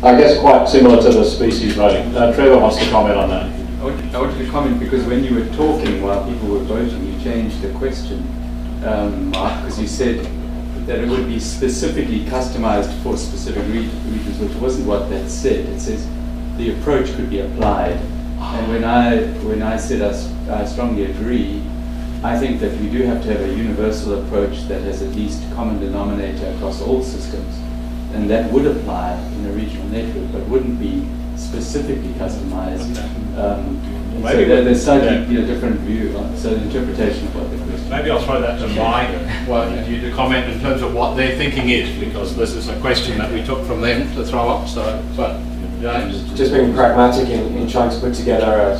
I guess quite similar to the species voting. Trevor wants to comment on that. I wanted to comment because when you were talking while people were voting, you changed the question, Mark, because you said that it would be specifically customized for specific regions, which wasn't what that said. It says the approach could be applied. And when I said I strongly agree, I think that we do have to have a universal approach that has at least common denominator across all systems. And that would apply in a regional network, but wouldn't be specifically customized. So there's slightly different view on so the interpretation of what the question. Maybe I'll throw that to Mike and you to comment in terms of what their thinking is, because this is a question that we took from them to throw up. So, but James, just being pragmatic in trying to put together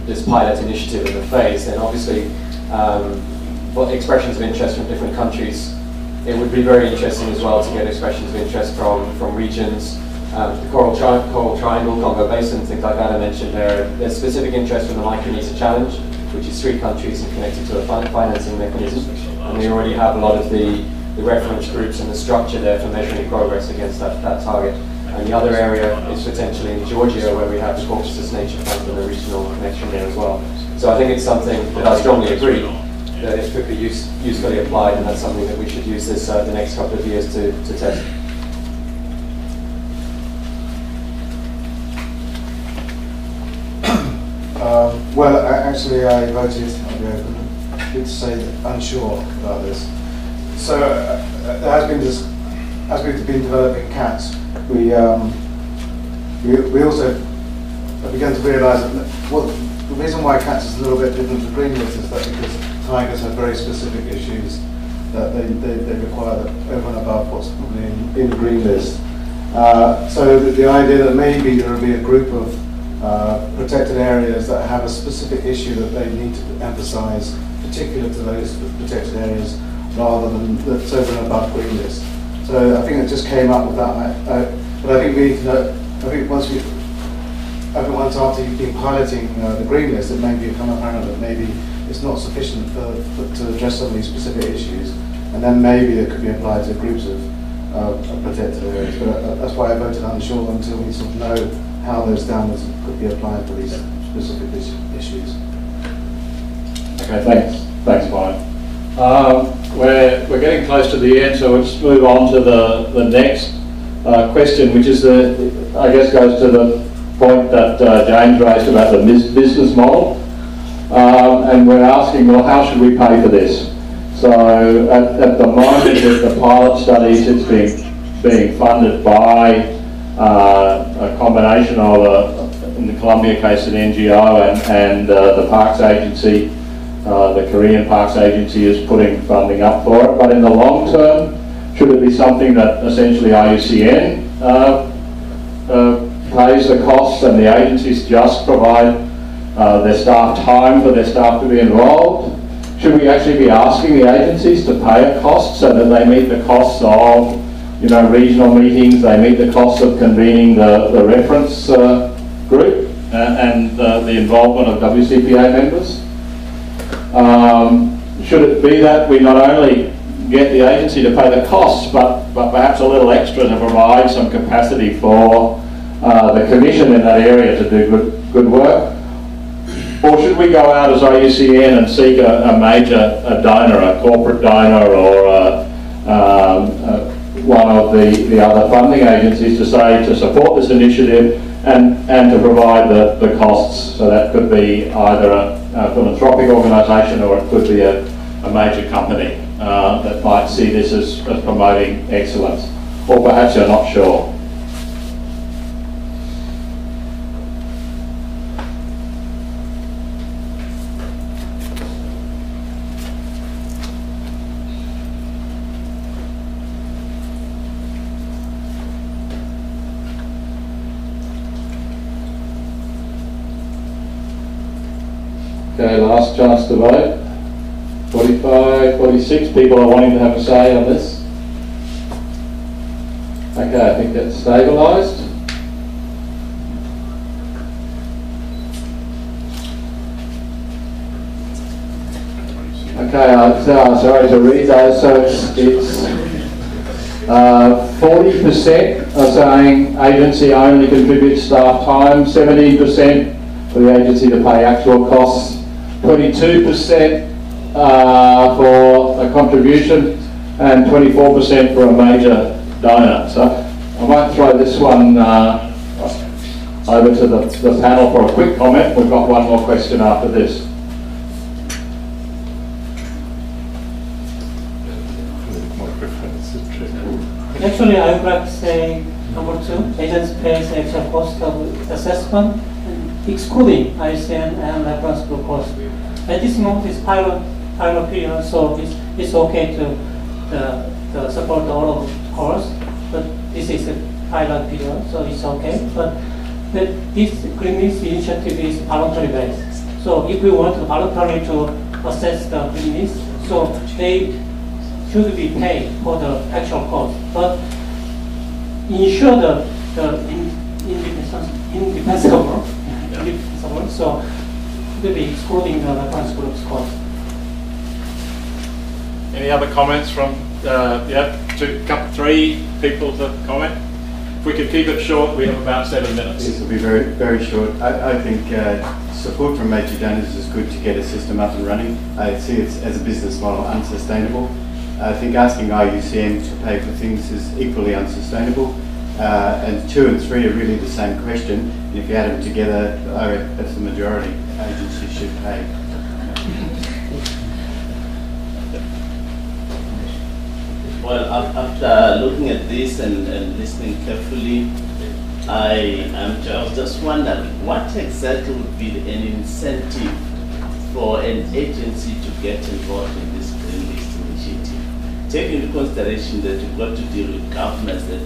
this pilot initiative in the phase, then obviously what expressions of interest from different countries. It would be very interesting as well to get expressions of interest from regions. The Coral Triangle, Congo Basin, things like that I mentioned there. There's specific interest from the Micronesia Challenge, which is 3 countries and connected to a financing mechanism. And we already have a lot of the reference groups and the structure there for measuring progress against that target. And the other area is potentially in Georgia, where we have the Caucasus Nature Fund and a regional connection there as well. So I think it's something that I strongly agree that it could be usefully applied, and that's something that we should use this the next couple of years to test. Well, actually, I voted. I'll be open. Good to say unsure about this. So there has been this, as we've been developing cats, we also have begun to realise that the reason why cats is a little bit different to green list is that because tigers have very specific issues that they require that over and above what's probably in the green list. So the idea that maybe there will be a group of protected areas that have a specific issue that they need to emphasise, particular to those protected areas, rather than that's over and above green list. So I think it just came up with that. But I think we need to know, I think once after you've been piloting the green list, it may become apparent that maybe it's not sufficient to address some of these specific issues, and then maybe it could be applied to groups of protected areas. But that's why I voted unsure until we sort of know how those standards could be applied to these specific issues. Okay, thanks, Mike. We're getting close to the end, so let's move on to the next question, which is I guess goes to the point that James raised about the business model, and we're asking, well, how should we pay for this? So at the moment, the pilot studies, it's being funded by a combination of, in the Colombia case, an NGO and the Parks Agency. The Korean Parks Agency is putting funding up for it, but in the long term, should it be something that essentially IUCN pays the costs and the agencies just provide their staff time for their staff to be involved? Should we actually be asking the agencies to pay a cost so that they meet the costs of regional meetings, they meet the costs of convening the reference group and the involvement of WCPA members? Should it be that we not only get the agency to pay the costs, but perhaps a little extra to provide some capacity for the commission in that area to do good work? Or should we go out as IUCN and seek a major donor, a corporate donor, or one of the other funding agencies to support this initiative and to provide the costs? So that could be either a philanthropic organisation, or it could be a major company that might see this as promoting excellence. Or perhaps you're not sure. Okay, last chance to vote. 45, 46 people are wanting to have a say on this. Okay, I think that's stabilised. Okay, sorry to read those. So it's 40% are saying agency only contributes staff time, 17% for the agency to pay actual costs, 22% for a contribution, and 24% for a major donor. So I might throw this one over to the panel for a quick comment. We've got one more question after this. Actually, I would like to say number 2, agency pays the actual cost of assessment, excluding IUCN and reference group cost. At this moment, it's pilot period, so it's okay to support all of the course, but this is a pilot period, so it's okay. But this clinics initiative is voluntary based. So if we want voluntarily to assess the clinics, so they should be paid for the actual cost, but ensure the indefensible, so it will be excluding the reference group's cost. Any other comments from, three people to comment? If we could keep it short, we have about 7 minutes. This will be very, very short. I think support from major donors is good to get a system up and running. I see it as a business model unsustainable. I think asking IUCN to pay for things is equally unsustainable. And 2 and 3 are really the same question. And if you add them together, that's the majority. Agencies should pay. Well, after looking at this and listening carefully, I was just wondering what exactly would be an incentive for an agency to get involved in this green list initiative, taking into consideration that you've got to deal with governments that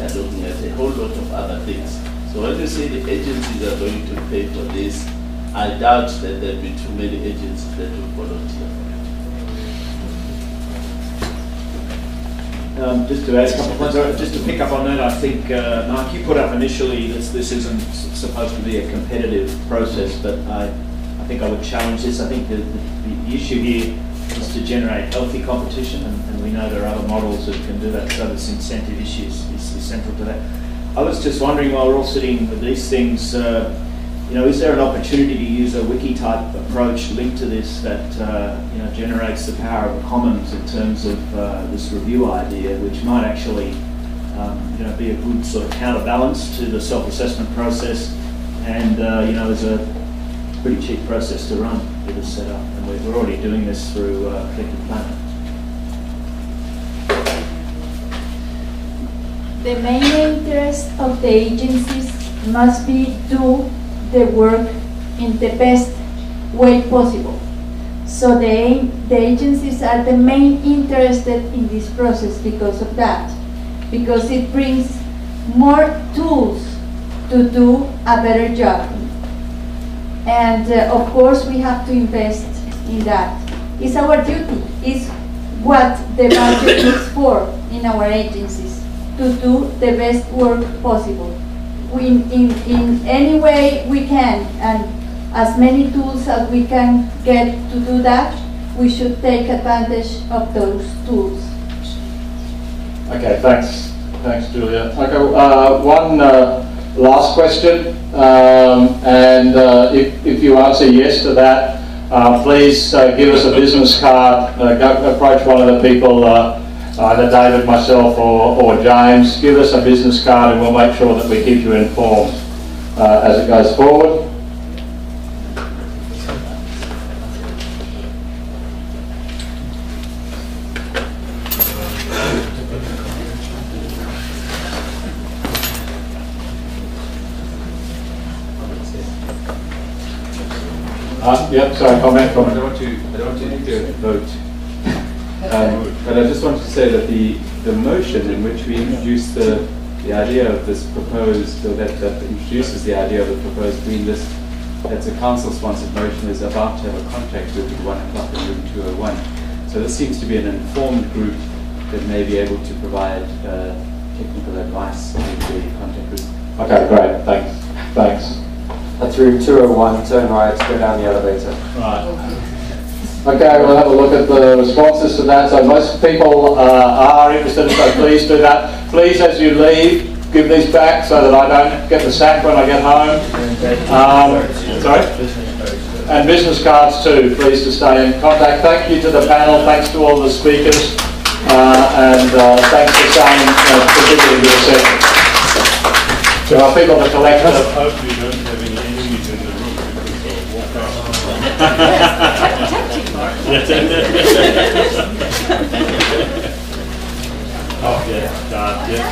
are looking at a whole lot of other things. So when you say the agencies are going to pay for this, I doubt that there'll be too many agencies that will volunteer. Just to add a couple of points, just to pick up on that, I think, Mark, you put up initially this isn't supposed to be a competitive process, but I think I would challenge this. I think the issue here is to generate healthy competition, and we know there are other models that can do that, so this incentive issue is central to that. I was just wondering, while we're all sitting with these things, is there an opportunity to use a wiki-type approach linked to this that generates the power of the commons in terms of this review idea, which might actually be a good sort of counterbalance to the self-assessment process, and is a pretty cheap process to run with this setup, and we're already doing this through Collective Planet. The main interest of the agencies must be do the work in the best way possible. So the agencies are the main interested in this process because of that, because it brings more tools to do a better job. And of course we have to invest in that. It's our duty, it's what the budget is for in our agencies, to do the best work possible. In any way we can, and as many tools as we can get to do that, we should take advantage of those tools. Okay, thanks Julia. Okay, one last question, and if you answer yes to that, please give us a business card, go approach one of the people, either David, myself or James, give us a business card and we'll make sure that we keep you informed as it goes forward. Yep, sorry, comment from... I don't want to vote. But I just wanted to say that the motion in which we introduced the idea of this proposed, or that introduces the idea of the proposed green list, that's a council-sponsored motion, is about to have a contact group at 1 o'clock in room 201. So this seems to be an informed group that may be able to provide technical advice to the contact group. Okay, great, thanks. That's room 201, turn right, go down the elevator. Right. Okay, we'll have a look at the responses to that. So most people are interested, so please do that. Please, as you leave, give these back so that I don't get the sack when I get home. Sorry? And business cards too, please to stay in contact. Thank you to the panel, thanks to all the speakers, and thanks for staying particularly to the session. There are people to collect us. Hopefully you don't have any enemies in the room because they'll walk out. Oh yeah, yeah.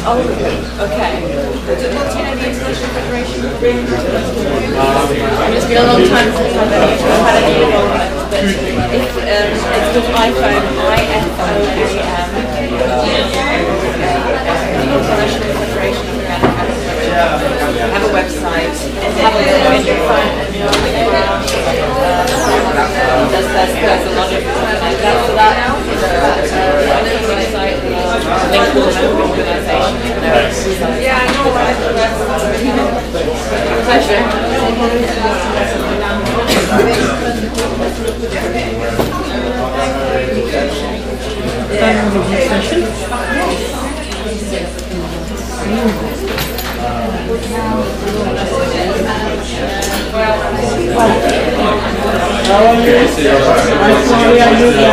Oh, okay. What's the name of the International Federation? It's been a long time since I've had any involvement, but it's called iPhone, IFOAM. International Federation of Organic Agriculture. Have a website. Have a look at your phone. There's a lot of that for that. Website, link to the member organisation. Yeah, I know. Pleasure. How are you? I'm sorry, I knew that.